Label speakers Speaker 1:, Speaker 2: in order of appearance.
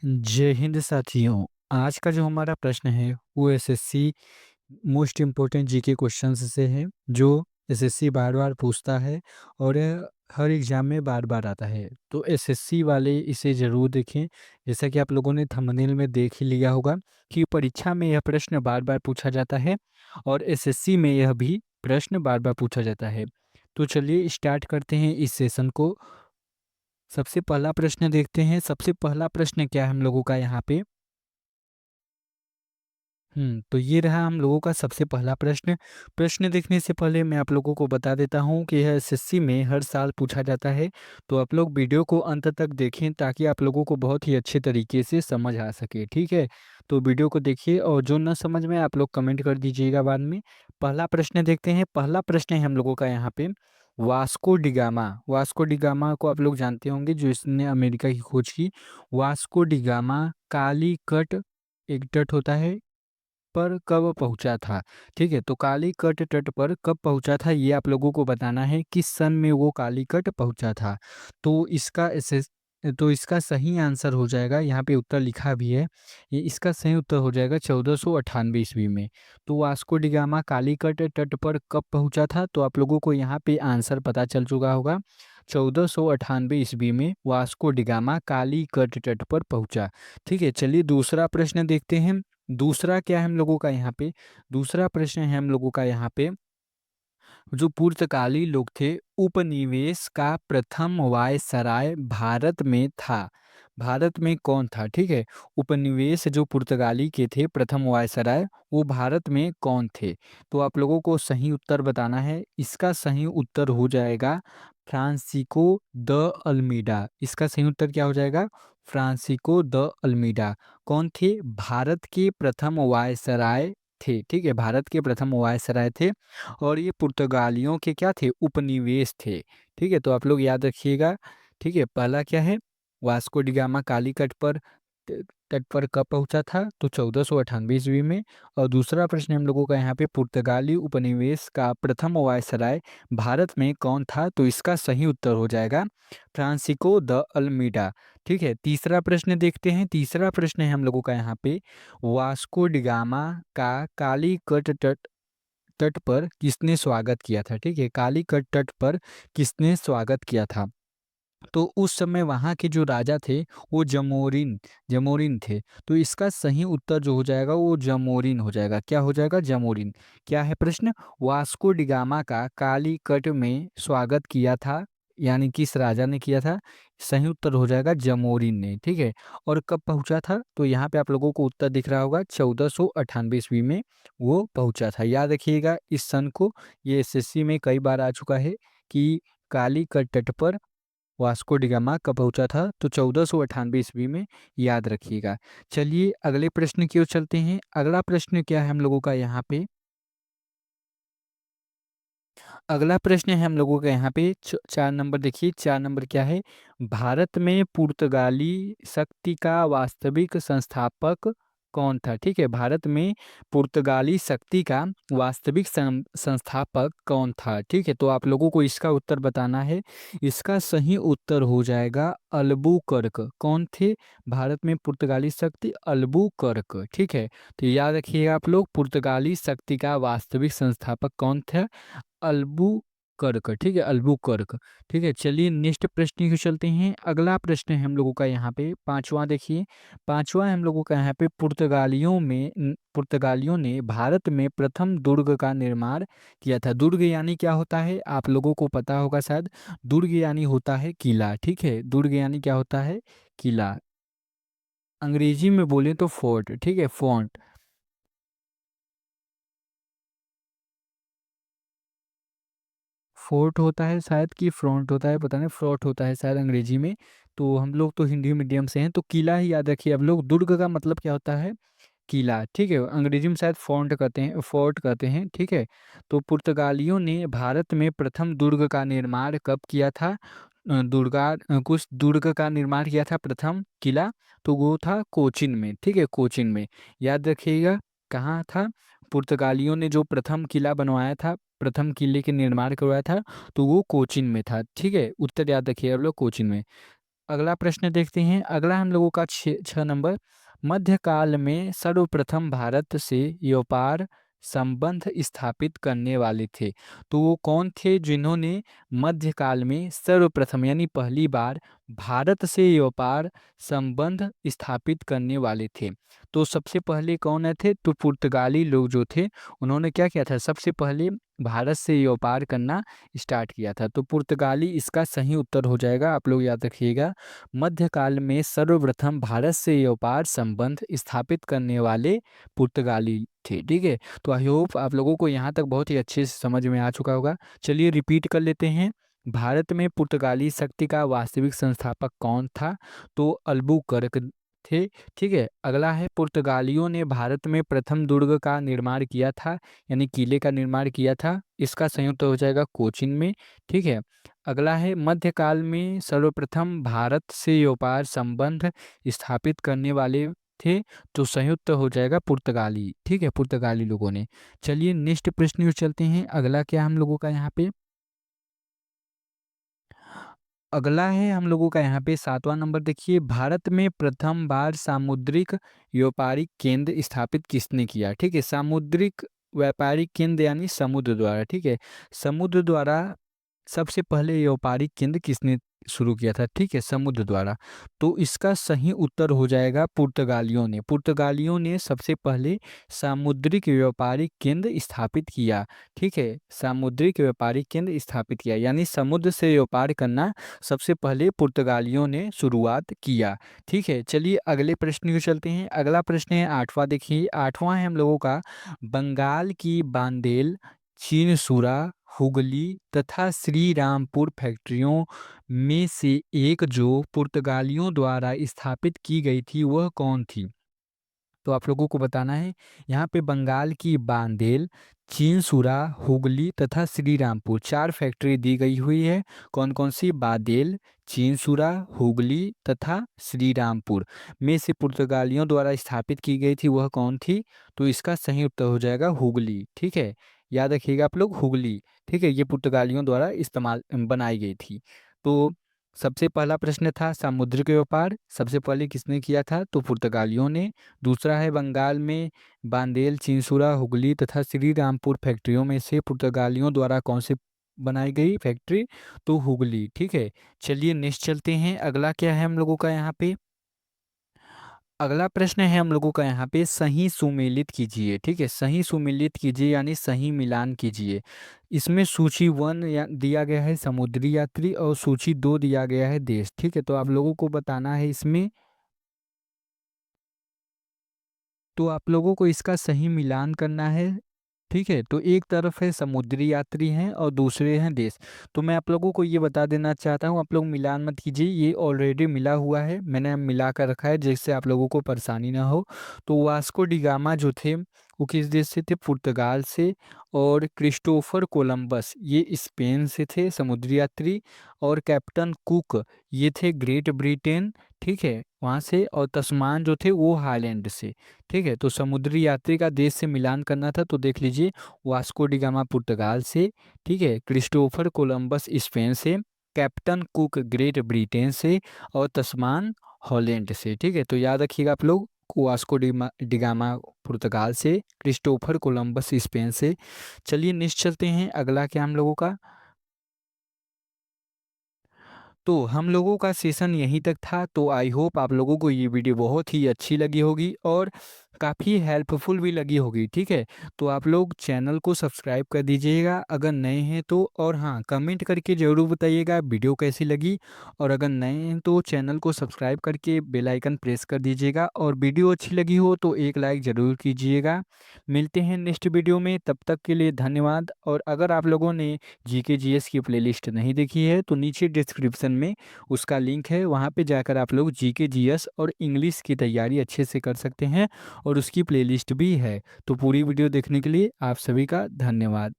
Speaker 1: जय हिंद साथियों। आज का जो हमारा प्रश्न है वो SSC most important GK questions से है, जो एसएससी बार बार पूछता है और हर एग्जाम में बार बार आता है। तो एसएससी वाले इसे ज़रूर देखें। जैसा कि आप लोगों ने थंबनेल में देख ही लिया होगा कि परीक्षा में यह प्रश्न बार बार पूछा जाता है और एसएससी में यह भी प्रश्न बार बार पूछा जाता है। तो चलिए स्टार्ट करते हैं इस सेशन को। सबसे पहला प्रश्न देखते हैं। सबसे पहला प्रश्न क्या है हम लोगों का यहाँ पे। तो ये रहा हम लोगों का सबसे पहला प्रश्न। प्रश्न देखने से पहले मैं आप लोगों को बता देता हूँ कि यह एसएससी में हर साल पूछा जाता है। तो आप लोग वीडियो को अंत तक देखें ताकि आप लोगों को बहुत ही अच्छे तरीके से समझ आ सके, ठीक है। तो वीडियो को देखिए और जो ना समझ में आप लोग कमेंट कर दीजिएगा बाद में। पहला प्रश्न देखते हैं। पहला प्रश्न है हम लोगों का यहाँ पे, वास्को डिगामा। वास्को डिगामा को आप लोग जानते होंगे, जो इसने अमेरिका की खोज की। वास्को डिगामा कालीकट एक तट होता है पर कब पहुंचा था। ठीक है, तो कालीकट तट पर कब पहुंचा था ये आप लोगों को बताना है, किस सन में वो कालीकट पहुंचा था। तो इसका सही आंसर हो जाएगा, यहाँ पे उत्तर लिखा भी है, ये इसका सही उत्तर हो जाएगा 1498 ईस्वी में। तो वास्को डिगामा कालीकट तट पर कब पहुंचा था, तो आप लोगों को यहाँ पे आंसर पता चल चुका होगा। 1498 ईस्वी में वास्को डिगामा कालीकट तट पर पहुंचा। ठीक है, चलिए दूसरा प्रश्न देखते हैं। दूसरा क्या है हम लोगों का यहाँ पे। दूसरा प्रश्न है हम लोगों का यहाँ पे, जो पुर्तगाली लोग थे, उपनिवेश का प्रथम वायसराय भारत में था। भारत में कौन था। ठीक है, उपनिवेश जो पुर्तगाली के थे प्रथम वायसराय, वो भारत में कौन थे। तो आप लोगों को सही उत्तर बताना है। इसका सही उत्तर हो जाएगा फ्रांसिस्को द अल्मीडा। इसका सही उत्तर क्या हो जाएगा, फ्रांसिस्को द अल्मीडा। कौन थे, भारत के प्रथम वायसराय थे। ठीक है, भारत के प्रथम वायसराय थे और ये पुर्तगालियों के क्या थे, उपनिवेश थे। ठीक है, तो आप लोग याद रखिएगा। ठीक है, पहला क्या है, वास्को डिगामा कालीकट पर तट पर कब पहुंचा था, तो 1498 ईस्वी में। और दूसरा प्रश्न हम लोगों का यहाँ पे, पुर्तगाली उपनिवेश का प्रथम वायसराय भारत में कौन था, तो इसका सही उत्तर हो जाएगा फ्रांसिस्को द अल्मीडा। ठीक है, तीसरा प्रश्न देखते हैं। तीसरा प्रश्न है हम लोगों का यहाँ पे, वास्को डिगामा का कालीकट तट पर किसने स्वागत किया था। ठीक है, कालीकट तट पर किसने स्वागत किया था। तो उस समय वहाँ के जो राजा थे वो जमोरिन जमोरिन थे। तो इसका सही उत्तर जो हो जाएगा वो जमोरिन हो जाएगा। क्या हो जाएगा, जमोरिन। क्या है प्रश्न, वास्को डिगामा का कालीकट में स्वागत किया था, यानी किस राजा ने किया था। सही उत्तर हो जाएगा जमोरिन ने। ठीक है, और कब पहुंचा था, तो यहाँ पे आप लोगों को उत्तर दिख रहा होगा 1498 ईस्वी में वो पहुंचा था। याद रखिएगा इस सन को, ये एसएससी में कई बार आ चुका है कि कालीकट तट पर वास्को डिगामा कब पहुंचा था, तो 1498 ईस्वी में। याद रखिएगा। चलिए अगले प्रश्न की ओर चलते हैं। अगला प्रश्न क्या है हम लोगों का यहाँ पे। अगला प्रश्न है हम लोगों का यहाँ पे 4 नंबर। देखिए 4 नंबर क्या है, भारत में पुर्तगाली शक्ति का वास्तविक संस्थापक कौन था। ठीक है, भारत में पुर्तगाली शक्ति का वास्तविक संस्थापक कौन था। ठीक है, तो आप लोगों को इसका उत्तर बताना है। इसका सही उत्तर हो जाएगा अल्बुकर्क। कौन थे भारत में पुर्तगाली शक्ति, अल्बुकर्क। ठीक है, तो याद रखिएगा आप लोग, पुर्तगाली शक्ति का वास्तविक संस्थापक कौन था, अल्बुकर्क। ठीक है, अल्बुकर्क। ठीक है, चलिए नेक्स्ट प्रश्न की चलते हैं। अगला प्रश्न है हम लोगों का यहाँ पे पांचवा। देखिए पांचवा है हम लोगों का यहाँ पे, पुर्तगालियों ने भारत में प्रथम दुर्ग का निर्माण किया था। दुर्ग यानी क्या होता है, आप लोगों को पता होगा शायद। दुर्ग यानी होता है किला। ठीक है, दुर्ग यानी क्या होता है, किला। अंग्रेजी में बोले तो फोर्ट। ठीक है, फोर्ट। फोर्ट होता है शायद कि फ्रंट होता है, पता नहीं, फ्रॉट होता है शायद अंग्रेजी में। तो हम लोग तो हिंदी मीडियम से हैं, तो किला ही याद रखिए अब लोग। दुर्ग का मतलब क्या होता है, किला। ठीक है, अंग्रेजी में शायद फोर्ट कहते हैं, फोर्ट कहते हैं। ठीक है, तो पुर्तगालियों ने भारत में प्रथम दुर्ग का निर्माण कब किया था। कुछ दुर्ग का निर्माण किया था, प्रथम किला, तो वो था कोचिन में। ठीक है, कोचिन में। याद रखिएगा कहाँ था, पुर्तगालियों ने जो प्रथम किला बनवाया था, प्रथम किले के निर्माण करवाया था, तो वो कोचिन में था। ठीक है, उत्तर याद रखिए आप लोग, कोचिन में। अगला प्रश्न देखते हैं। अगला हम लोगों का 6 नंबर, मध्यकाल में सर्वप्रथम भारत से व्यापार संबंध स्थापित करने वाले थे। तो वो कौन थे जिन्होंने मध्यकाल में सर्वप्रथम यानी पहली बार भारत से व्यापार संबंध स्थापित करने वाले थे? तो सबसे पहले कौन थे? तो पुर्तगाली लोग जो थे, उन्होंने क्या किया था? सबसे पहले भारत से व्यापार करना स्टार्ट किया था। तो पुर्तगाली इसका सही उत्तर हो जाएगा, आप लोग याद रखिएगा। मध्यकाल में सर्वप्रथम भारत से व्यापार संबंध स्थापित करने वाले पुर्तगाली थे। ठीक है, तो आई होप आप लोगों को यहाँ तक बहुत ही अच्छे से समझ में आ चुका होगा। चलिए रिपीट कर लेते हैं। भारत में पुर्तगाली शक्ति का वास्तविक संस्थापक कौन था? तो अल्बुकर्क थे। ठीक है, अगला है, पुर्तगालियों ने भारत में प्रथम दुर्ग का निर्माण किया था, यानी किले का निर्माण किया था। इसका संयुक्त हो जाएगा कोचिन में। ठीक है, अगला है, मध्यकाल में सर्वप्रथम भारत से व्यापार संबंध स्थापित करने वाले थे। तो संयुक्त हो जाएगा पुर्तगाली। ठीक है, पुर्तगाली लोगों ने। चलिए नेक्स्ट प्रश्न में चलते हैं। अगला क्या हम लोगों का यहाँ पे, अगला है हम लोगों का यहाँ पे 7वां नंबर देखिए। भारत में प्रथम बार सामुद्रिक व्यापारिक केंद्र स्थापित किसने किया? ठीक है, सामुद्रिक व्यापारिक केंद्र यानी समुद्र द्वारा। ठीक है, समुद्र द्वारा सबसे पहले व्यापारिक केंद्र किसने शुरू किया था? ठीक है, समुद्र द्वारा। तो इसका सही उत्तर हो जाएगा पुर्तगालियों ने। पुर्तगालियों ने सबसे पहले सामुद्रिक व्यापारिक केंद्र स्थापित किया। ठीक है, सामुद्रिक व्यापारिक केंद्र स्थापित किया, यानी समुद्र से व्यापार करना सबसे पहले पुर्तगालियों ने शुरुआत किया। ठीक है, चलिए अगले प्रश्न को चलते हैं। अगला प्रश्न है 8वां देखिए। 8वां है हम लोगों का, बंगाल की बांदेल, चीनसुरा, हुगली तथा श्री रामपुर फैक्ट्रियों में से एक जो पुर्तगालियों द्वारा स्थापित की गई थी वह कौन थी? तो आप लोगों को बताना है। यहाँ पे बंगाल की बांदेल, चीनसुरा, हुगली तथा श्री रामपुर 4 फैक्ट्री दी गई हुई है। कौन कौन सी? बांदेल, चीनसुरा, हुगली तथा श्री रामपुर में से पुर्तगालियों द्वारा स्थापित की गई थी वह कौन थी? तो इसका सही उत्तर हो जाएगा हुगली। ठीक है, याद रखिएगा आप लोग, हुगली। ठीक है, ये पुर्तगालियों द्वारा इस्तेमाल बनाई गई थी। तो सबसे पहला प्रश्न था सामुद्रिक व्यापार सबसे पहले किसने किया था? तो पुर्तगालियों ने। दूसरा है बंगाल में बांदेल, चिंसुरा, हुगली तथा श्री रामपुर फैक्ट्रियों में से पुर्तगालियों द्वारा कौन सी बनाई गई फैक्ट्री? तो हुगली। ठीक है, चलिए नेक्स्ट चलते हैं। अगला क्या है हम लोगों का यहाँ पे, अगला प्रश्न है हम लोगों का यहाँ पे, सही सुमेलित कीजिए। ठीक है, सही सुमेलित कीजिए यानी सही मिलान कीजिए। इसमें सूची 1 दिया गया है समुद्री यात्री और सूची 2 दिया गया है देश। ठीक है, तो आप लोगों को बताना है इसमें, तो आप लोगों को इसका सही मिलान करना है। ठीक है, तो एक तरफ है समुद्री यात्री हैं और दूसरे हैं देश। तो मैं आप लोगों को ये बता देना चाहता हूँ, आप लोग मिलान मत कीजिए, ये ऑलरेडी मिला हुआ है, मैंने मिला कर रखा है जिससे आप लोगों को परेशानी ना हो। तो वास्को डिगामा जो थे वो किस देश से थे? पुर्तगाल से। और क्रिस्टोफर कोलंबस ये स्पेन से थे समुद्री यात्री। और कैप्टन कुक ये थे ग्रेट ब्रिटेन, ठीक है, वहाँ से। और तस्मान जो थे वो हाईलैंड से। ठीक है, तो समुद्री यात्री का देश से मिलान करना था तो देख लीजिए, वास्को डिगामा पुर्तगाल से, ठीक है, क्रिस्टोफर कोलंबस स्पेन से, कैप्टन कुक ग्रेट ब्रिटेन से और तस्मान हॉलैंड से। ठीक है, तो याद रखिएगा आप लोग, वास्को डिगामा पुर्तगाल से, क्रिस्टोफर कोलंबस स्पेन से। चलिए नेक्स्ट चलते हैं। अगला क्या हम लोगों का, तो हम लोगों का सेशन यहीं तक था। तो आई होप आप लोगों को ये वीडियो बहुत ही अच्छी लगी होगी और काफ़ी हेल्पफुल भी लगी होगी। ठीक है, तो आप लोग चैनल को सब्सक्राइब कर दीजिएगा अगर नए हैं तो। और हाँ, कमेंट करके ज़रूर बताइएगा वीडियो कैसी लगी। और अगर नए हैं तो चैनल को सब्सक्राइब करके बेल आइकन प्रेस कर दीजिएगा। और वीडियो अच्छी लगी हो तो एक लाइक ज़रूर कीजिएगा। मिलते हैं नेक्स्ट वीडियो में, तब तक के लिए धन्यवाद। और अगर आप लोगों ने जीके जीएस की प्लेलिस्ट नहीं देखी है तो नीचे डिस्क्रिप्शन में उसका लिंक है, वहाँ पे जाकर आप लोग जीके जीएस और इंग्लिश की तैयारी अच्छे से कर सकते हैं। और उसकी प्लेलिस्ट भी है। तो पूरी वीडियो देखने के लिए आप सभी का धन्यवाद।